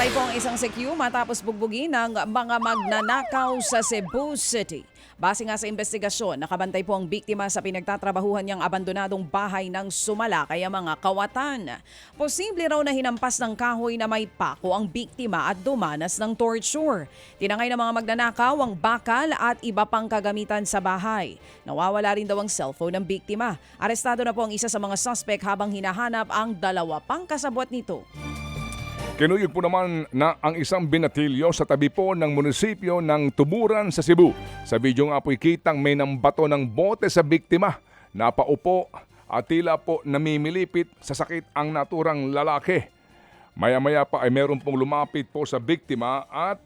Namatay po ang isang CQ matapos bugbugin ng mga magnanakaw sa Cebu City. Base nga sa investigasyon, nakabantay po ang biktima sa pinagtatrabahuhan niyang abandonadong bahay ng Sumala kaya mga kawatan. Posible raw na hinampas ng kahoy na may pako ang biktima at dumanas ng torture. Tinangay ng mga magnanakaw ang bakal at iba pang kagamitan sa bahay. Nawawala rin daw ang cellphone ng biktima. Arestado na po ang isa sa mga suspect habang hinahanap ang dalawa pang kasabwat nito. Kinuyog po naman na ang isang binatilyo sa tabi po ng munisipyo ng Tuburan sa Cebu. Sa video nga po'y kitang may nambato ng bote sa biktima. Napaupo at tila po namimilipit sa sakit ang naturang lalaki. Maya-maya pa ay meron pong lumapit po sa biktima at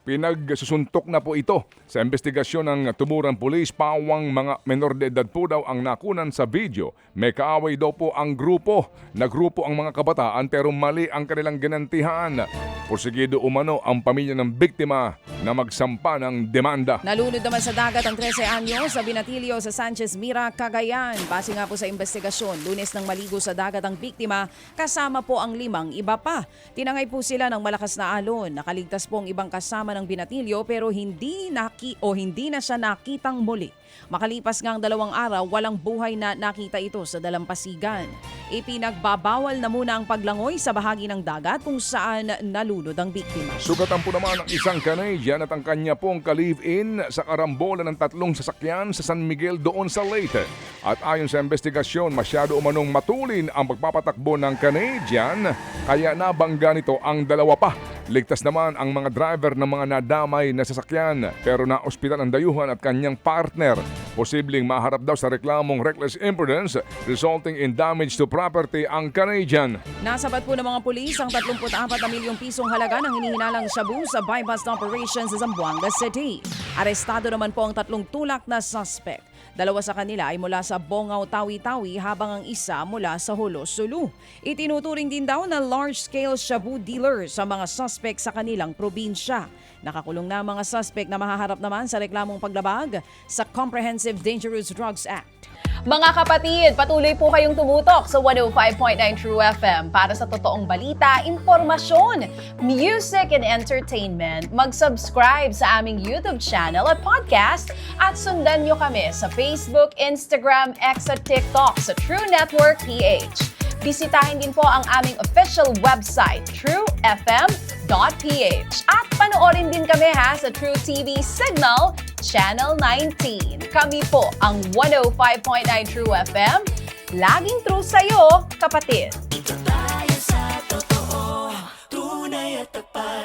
pinagsusuntok na po ito. Sa investigasyon ng Tuburan Police, pawang mga menor de edad po daw ang nakunan sa video. May kaaway daw po ang grupo. Nagrupo ang mga kabataan pero mali ang kanilang ginantihan. Porsigido umano ang pamilya ng biktima na magsampa ng demanda. Nalunod naman sa dagat ang 13 anyo sa binatilyo sa Sanchez Mira, Cagayan. Base nga po sa investigasyon, Lunes nang maligo sa dagat ang biktima kasama po ang 5 iba pa. Tinangay po sila ng malakas na alon. Nakaligtas po ang ibang kasama ng binatilyo pero hindi na siya nakitang muli. Makalipas nga ang 2 araw, walang buhay na nakita ito sa dalampasigan. Ipinagbabawal na muna ang paglangoy sa bahagi ng dagat kung saan nalunod ang biktima. Sugatan po naman ang isang Canadian at ang kanya pong ka-live-in sa karambola ng 3 sasakyan sa San Miguel doon sa Leyte. At ayon sa investigasyon, masyado umanong matulin ang pagpapatakbo ng Canadian kaya nabangga nito ang 2 pa. Ligtas naman ang mga driver ng mga nadamay na sasakyan pero na-ospital ang dayuhan at kanyang partner. Posibleng maharap daw sa reklamong reckless imprudence resulting in damage to property ang Canadian. Nasabat po ng mga pulis ang 34 na milyong pisong halaga ng hinihinalang shabu sa buy-bust operations sa Zamboanga City. Arestado naman po ang 3 tulak na suspect. 2 sa kanila ay mula sa Bongaw, Tawi-Tawi habang ang isa mula sa Hulo, Sulu. Itinuturing din daw na large-scale shabu dealer sa mga suspect sa kanilang probinsya. Nakakulong na mga suspect na mahaharap naman sa reklamong paglabag sa Comprehensive Dangerous Drugs Act. Mga kapatid, patuloy po kayong tumutok sa 105.9 True FM para sa totoong balita, impormasyon, music and entertainment. Mag-subscribe sa aming YouTube channel at podcast at sundan nyo kami sa Facebook, Instagram, X at TikTok sa True Network PH. Bisitahin din po ang aming official website, truefm.ph. At panoorin din kami sa True TV Signal, Channel 19. Kami po ang 105.9 True FM. Laging true sa'yo, kapatid. Dito tayo sa totoo, tunay at tapat.